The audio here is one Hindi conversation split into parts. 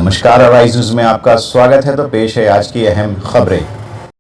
नमस्कार, अराइज न्यूज में आपका स्वागत है। तो पेश है आज की अहम खबरें।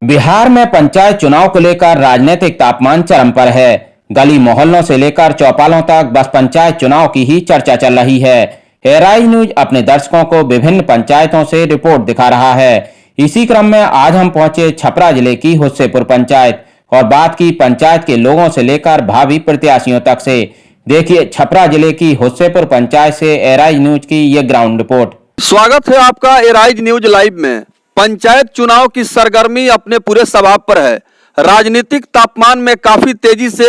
बिहार में पंचायत चुनाव को लेकर राजनीतिक तापमान चरम पर है। गली मोहल्लों से लेकर चौपालों तक बस पंचायत चुनाव की ही चर्चा चल रही है। अराइज न्यूज अपने दर्शकों को विभिन्न पंचायतों से रिपोर्ट दिखा रहा है। इसी क्रम में आज हम पहुंचे छपरा जिले की हुस्सेपुर पंचायत और बात की पंचायत के लोगों से लेकर भावी प्रत्याशियों तक से। देखिए छपरा जिले की हुस्सेपुर पंचायत से अराइज न्यूज की ये ग्राउंड रिपोर्ट। स्वागत है आपका अराइज न्यूज लाइव में। पंचायत चुनाव की सरगर्मी अपने पूरे स्वभाव पर है। राजनीतिक तापमान में काफी तेजी से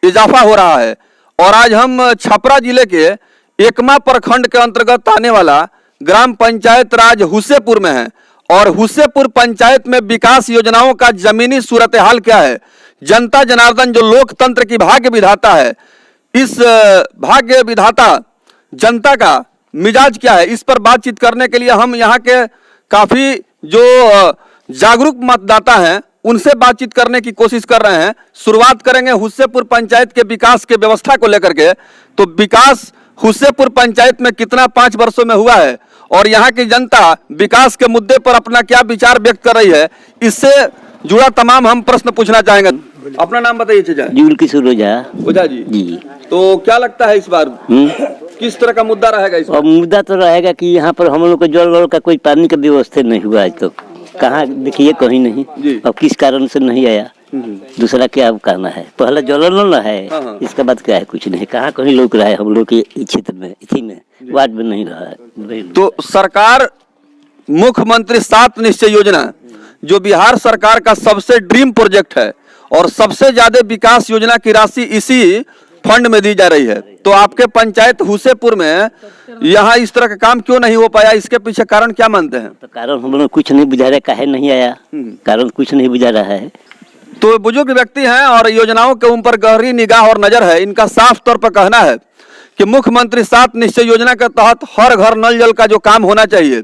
इजाफा हो रहा है और आज हम छपरा जिले के एकमा प्रखंड के अंतर्गत आने वाला ग्राम पंचायत राज हुस्सेपुर में है और हुस्सेपुर पंचायत में विकास योजनाओं का जमीनी सूरत हाल क्या है, जनता जनार्दन जो लोकतंत्र की भाग्य विधाता है, इस भाग्य विधाता जनता का मिजाज क्या है, इस पर बातचीत करने के लिए हम यहाँ के काफी जो जागरूक मतदाता हैं उनसे बातचीत करने की कोशिश कर रहे हैं। शुरुआत करेंगे हुस्सेपुर पंचायत के विकास के व्यवस्था को लेकर के। तो विकास हुस्सेपुर पंचायत में कितना 5 वर्षों में हुआ है और यहाँ की जनता विकास के मुद्दे पर अपना क्या विचार व्यक्त कर रही है, इससे जुड़ा तमाम हम प्रश्न पूछना चाहेंगे। अपना नाम बताइए चाचा। जुल किशोर ओझा जी। तो क्या लगता है इस बार किस तरह का मुद्दा रहेगा इस बार? मुद्दा तो रहेगा कि यहाँ पर हम लोग को जल का कोई पानी का व्यवस्था नहीं हुआ आज तक। कहाँ देखिए कहीं नहीं। अब किस कारण से नहीं आया, दूसरा क्या कहना है। पहले जल न है, इसके बाद क्या है, कुछ नहीं। कहाँ कहीं लोग रहा है हम लोग के क्षेत्र में, इसी में वार्ड में नहीं रहा है। तो सरकार मुख्यमंत्री 7 निश्चय योजना जो बिहार सरकार का सबसे ड्रीम प्रोजेक्ट है और सबसे ज्यादा विकास योजना की राशि इसी फंड में दी जा रही है। तो आपके पंचायत हुस्सेपुर में यहाँ इस तरह का काम क्यों नहीं हो पाया, इसके पीछे कारण क्या मानते हैं? तो कारण हम लोग कुछ नहीं बुझा रहे, काहे नहीं आया, कारण कुछ नहीं बुझा रहा है। तो बुजुर्ग व्यक्ति हैं और योजनाओं के ऊपर गहरी निगाह और नजर है। इनका साफ तौर पर कहना है कि मुख्यमंत्री 7 निश्चय योजना के तहत हर घर नल जल का जो काम होना चाहिए।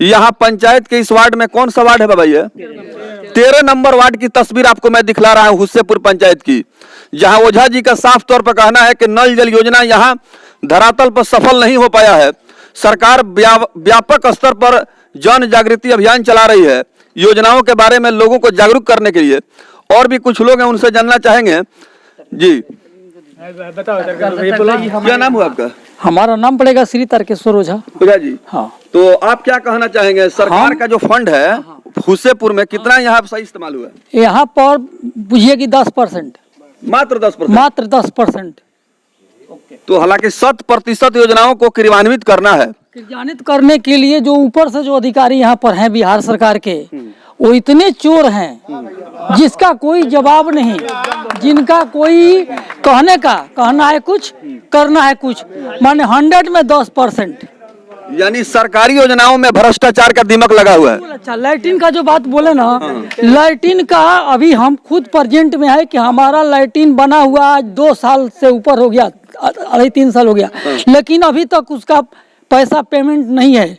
यहाँ पंचायत के इस वार्ड में कौन सा वार्ड है बाबा? ये 13 नंबर वार्ड की तस्वीर आपको मैं दिखला रहा हूँ हुस्सेपुर पंचायत की, जहाँ ओझा जी का साफ तौर पर कहना है कि नल जल योजना यहाँ धरातल पर सफल नहीं हो पाया है। सरकार व्यापक स्तर पर जन जागृति अभियान चला रही है योजनाओं के बारे में लोगों को जागरूक करने के लिए। और भी कुछ लोग हैं, उनसे जानना चाहेंगे। जी क्या नाम हुआ आपका? हमारा नाम पड़ेगा श्री तारकेश्वर ओझा। ओझा जी, हाँ। तो आप क्या कहना चाहेंगे, सरकार का जो फंड है हुस्सेपुर में कितना यहाँ सही इस्तेमाल हुआ? यहाँ पर बुझिए कि 10%, मात्र 10%। मात्र 10%। तो हालांकि 100% योजनाओं को क्रियान्वित करना है। क्रियान्वित करने के लिए जो ऊपर से जो अधिकारी यहाँ पर हैं बिहार सरकार के, वो इतने चोर हैं जिसका कोई जवाब नहीं, जिनका कोई कहना है कुछ, करना है कुछ। माने 100 में 10%। यानी सरकारी योजनाओं में भ्रष्टाचार का दिमक लगा हुआ है। अच्छा, लैट्रिन का जो बात बोले ना, लैट्रिन का अभी हम खुद प्रेजेंट में है कि हमारा लैट्रिन बना हुआ आज 2 साल से ऊपर हो गया, 2.5-3 साल हो गया, लेकिन अभी तक उसका पैसा पेमेंट नहीं है।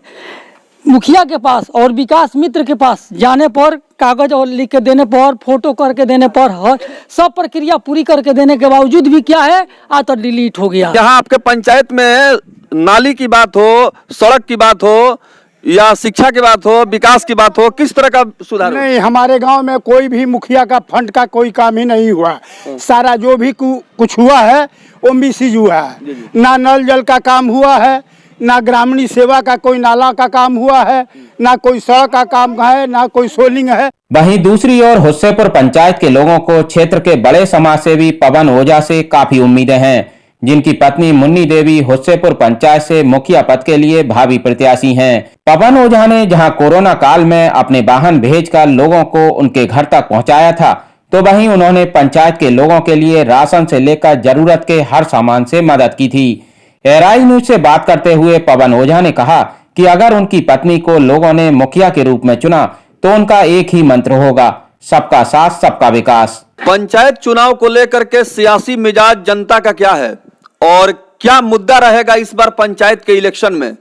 मुखिया के पास और विकास मित्र के पास जाने पर, कागज और लिख के देने पर, फोटो करके देने पर, हर सब प्रक्रिया पूरी करके देने के बावजूद भी क्या है, तो डिलीट हो गया। यहाँ आपके पंचायत में नाली की बात हो, सड़क की बात हो या शिक्षा की बात हो, विकास की बात हो, किस तरह का सुधार नहीं? हमारे गांव में कोई भी मुखिया का फंड का कोई काम ही नहीं हुआ। सारा जो भी कुछ हुआ है वो मिसयूज हुआ है। ना नल जल का काम हुआ है, ना ग्रामीण सेवा का कोई नाला का काम हुआ है, ना कोई सड़क का काम है, ना कोई सोलिंग है। वहीं दूसरी ओर हुस्सेपुर पंचायत के लोगों को क्षेत्र के बड़े समाजसेवी पवन ओझा से काफी उम्मीदें हैं, जिनकी पत्नी मुन्नी देवी हुस्सेपुर पंचायत से मुखिया पद के लिए भावी प्रत्याशी हैं। पवन ओझा ने जहां कोरोना काल में अपने वाहन भेजकर लोगों को उनके घर तक पहुंचाया था, तो वहीं उन्होंने पंचायत के लोगों के लिए राशन से लेकर जरूरत के हर सामान से मदद की थी। अराइज न्यूज से बात करते हुए पवन ओझा ने कहा कि अगर उनकी पत्नी को लोगों ने मुखिया के रूप में चुना तो उनका एक ही मंत्र होगा, सबका साथ सबका विकास। पंचायत चुनाव को लेकर के सियासी मिजाज जनता का क्या है और क्या मुद्दा रहेगा इस बार पंचायत के इलेक्शन में,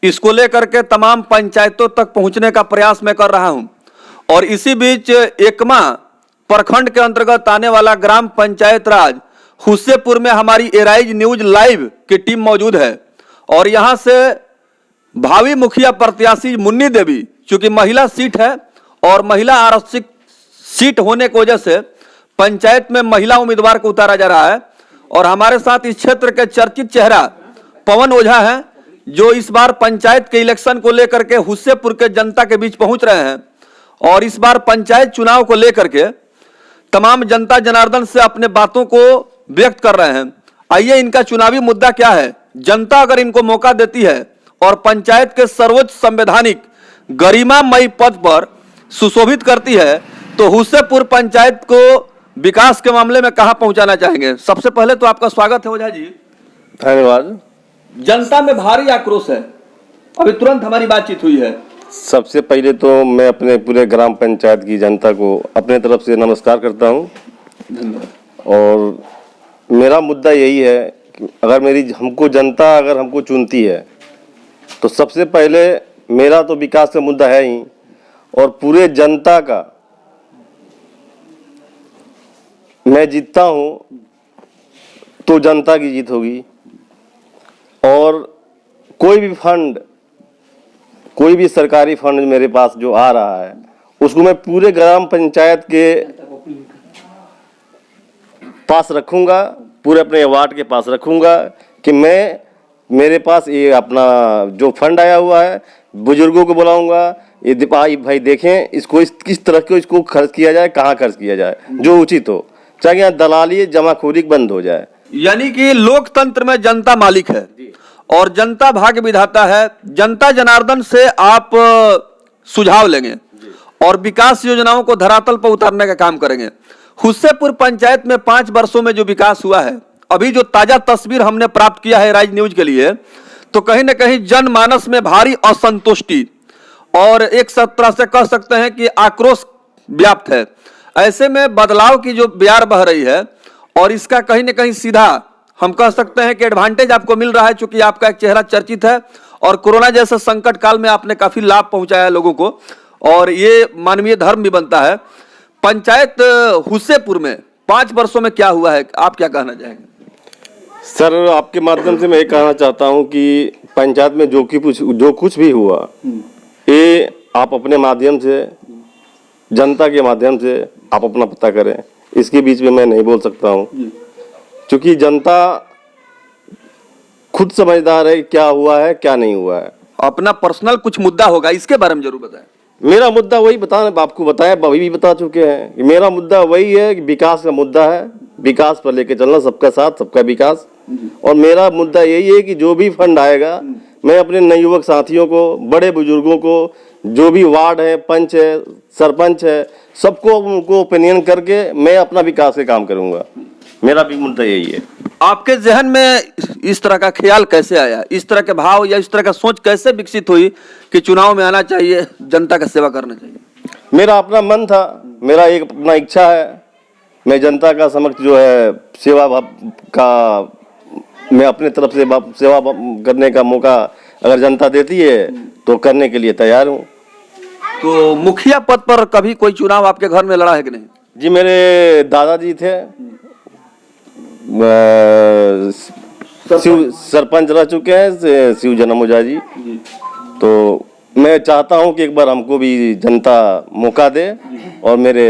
इसको लेकर के तमाम पंचायतों तक पहुंचने का प्रयास मैं कर रहा हूं। और इसी बीच एकमा प्रखंड के अंतर्गत आने वाला ग्राम पंचायत राज हुस्सेपुर में हमारी अराइज न्यूज लाइव की टीम मौजूद है और यहां से भावी मुखिया प्रत्याशी मुन्नी देवी, चूंकि महिला सीट है और महिला आरक्षित सीट होने की वजह से पंचायत में महिला उम्मीदवार को उतारा जा रहा है। और हमारे साथ इस क्षेत्र के चर्चित चेहरा पवन ओझा हैं, जो इस बार पंचायत के इलेक्शन को लेकर के हुस्सेपुर के जनता के बीच पहुंच रहे हैं और इस बार पंचायत चुनाव को लेकर के तमाम जनता जनार्दन से अपने बातों को व्यक्त कर रहे हैं। आइए, इनका चुनावी मुद्दा क्या है, जनता अगर इनको मौका देती है और पंचायत के सर्वोच्च संवैधानिक गरिमामयी पद पर सुशोभित करती है तो हुस्सेपुर पंचायत को विकास के मामले में कहां पहुंचाना चाहेंगे। सबसे पहले तो आपका स्वागत है ओझा जी। धन्यवाद। जनता में भारी आक्रोश है, अभी तुरंत हमारी बातचीत हुई है। सबसे पहले तो मैं अपने पूरे ग्राम पंचायत की जनता को अपने तरफ से नमस्कार करता हूं और मेरा मुद्दा यही है कि अगर जनता अगर हमको चुनती है तो सबसे पहले मेरा तो विकास का मुद्दा है ही और पूरे जनता का मैं जीतता हूं तो जनता की जीत होगी। और कोई भी सरकारी फंड मेरे पास जो आ रहा है उसको मैं पूरे ग्राम पंचायत के पास रखूंगा, पूरे अपने वार्ड के पास रखूंगा कि मेरे पास ये अपना जो फंड आया हुआ है बुजुर्गों को बुलाऊंगा, ये भाई देखें इसको किस तरह को इसको खर्च किया जाए, कहाँ खर्च किया जाए जो उचित हो, चाहे यहाँ दलाली जमाखोरी बंद हो जाए। यानी कि लोकतंत्र में जनता मालिक है और जनता भाग्य विधाता है। जनता जनार्दन से आप सुझाव लेंगे और विकास योजनाओं को धरातल पर उतारने का काम करेंगे। हुस्सेपुर पंचायत में 5 वर्षों में जो विकास हुआ है, अभी जो ताजा तस्वीर हमने प्राप्त किया है राइज न्यूज के लिए, तो कहीं ना कहीं जनमानस में भारी असंतुष्टि और एक तरह से कह सकते हैं कि आक्रोश व्याप्त है। ऐसे में बदलाव की जो बयार बह रही है और इसका कहीं ना कहीं सीधा हम कह सकते हैं कि एडवांटेज आपको मिल रहा है, चूंकि आपका एक चेहरा चर्चित है और कोरोना जैसे संकट काल में आपने काफी लाभ पहुंचाया लोगों को और ये मानवीय धर्म भी बनता है। पंचायत हुस्सेपुर में 5 वर्षों में क्या हुआ है, आप क्या कहना चाहेंगे? सर, आपके माध्यम से मैं ये कहना चाहता हूं कि पंचायत में जो कुछ भी हुआ ये आप अपने माध्यम से, जनता के माध्यम से आप अपना पता करें। इसके बीच में मैं नहीं बोल सकता हूं क्योंकि जनता खुद समझदार है क्या हुआ है क्या नहीं हुआ है। अपना पर्सनल कुछ मुद्दा होगा, इसके बारे में जरूर बताएं। मेरा मुद्दा वही आपको बताया, अभी भी बता चुके हैं कि मेरा मुद्दा वही है कि विकास का मुद्दा है, विकास पर लेके चलना, सबका साथ सबका विकास। और मेरा मुद्दा यही है कि जो भी फंड आएगा मैं अपने नवयुवक साथियों को, बड़े बुजुर्गों को, जो भी वार्ड है, पंच है, सरपंच है, सबको उनको ओपिनियन करके मैं अपना विकास के काम करूंगा। मेरा भी मुद्दा यही है। आपके जहन में इस तरह का ख्याल कैसे आया, इस तरह के भाव या इस तरह का सोच कैसे विकसित हुई कि चुनाव में आना चाहिए, जनता का सेवा करना चाहिए? मेरा अपना मन था, मेरा एक अपना इच्छा है, मैं जनता का समक्ष जो है सेवा का, मैं अपने तरफ से सेवा करने का मौका अगर जनता देती है तो करने के लिए तैयार हूँ। तो मुखिया पद पर कभी कोई चुनाव आपके घर में लड़ा है कि नहीं? जी, मेरे दादाजी थे, सरपंच रह चुके हैं शिव जन्म ओझा जी। तो मैं चाहता हूं कि एक बार हमको भी जनता मौका दे और मेरे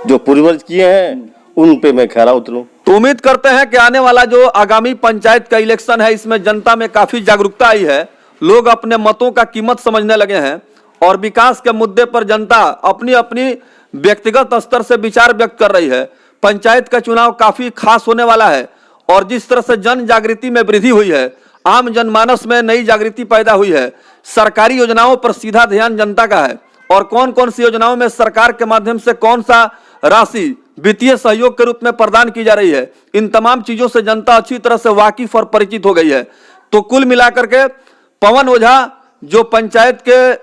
जो पूर्वज किए हैं उन पे मैं खरा उतरूं। तो उम्मीद करते हैं कि आने वाला जो आगामी पंचायत का इलेक्शन है इसमें जनता में काफी जागरूकता आई है, लोग अपने मतों का कीमत समझने लगे हैं और विकास के मुद्दे पर जनता अपनी अपनी व्यक्तिगत स्तर से विचार व्यक्त कर रही है। पंचायत का चुनाव काफी खास होने वाला है और जिस तरह से जन जागृति में वृद्धि हुई है, आम जनमानस में नई जागृति पैदा हुई है, सरकारी योजनाओं पर सीधा ध्यान जनता का है और कौन कौन सी योजनाओं में सरकार के माध्यम से कौन सा राशि वित्तीय सहयोग के रूप में प्रदान की जा रही है, इन तमाम चीजों से जनता अच्छी तरह से वाकिफ और परिचित हो गई है। तो कुल मिलाकर के पवन ओझा जो पंचायत के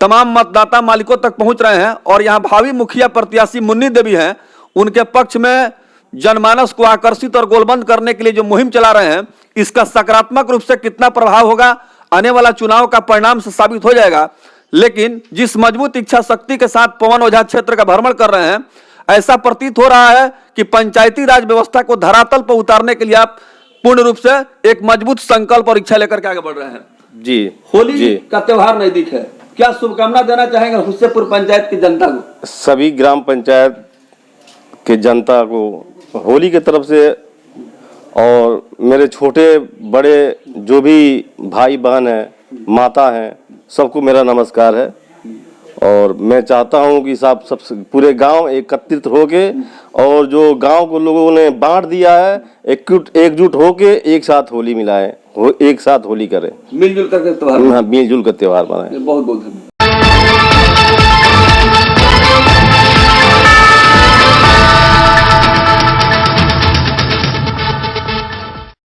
तमाम मतदाता मालिकों तक पहुंच रहे हैं और यहाँ भावी मुखिया प्रत्याशी मुन्नी देवी हैं, उनके पक्ष में जनमानस को आकर्षित और गोलबंद करने के लिए जो मुहिम चला रहे हैं, इसका सकारात्मक रूप से कितना प्रभाव होगा आने वाला चुनाव का परिणाम से साबित हो जाएगा। लेकिन जिस मजबूत इच्छा शक्ति के साथ पवन ओझा क्षेत्र का भ्रमण कर रहे हैं, ऐसा प्रतीत हो रहा है कि पंचायती राज व्यवस्था को धरातल पर उतारने के लिए आप पूर्ण रूप से एक मजबूत संकल्प और इच्छा लेकर के आगे बढ़ रहे हैं। जी होली जी का त्योहार नजदीक है, क्या शुभकामना देना चाहेंगे हुस्सेपुर पंचायत की जनता को? सभी ग्राम पंचायत के जनता को होली के तरफ से और मेरे छोटे बड़े जो भी भाई बहन हैं, माता हैं, सबको मेरा नमस्कार है। और मैं चाहता हूं कि सब पूरे गांव एकत्रित होके और जो गांव को लोगों ने बांट दिया है एकजुट होके एक साथ होली मिलाएं, एक साथ होली करें, मिलजुल करके त्योहार, मिलजुल कर त्योहार मनाएं। बहुत बहुत धन्यवाद।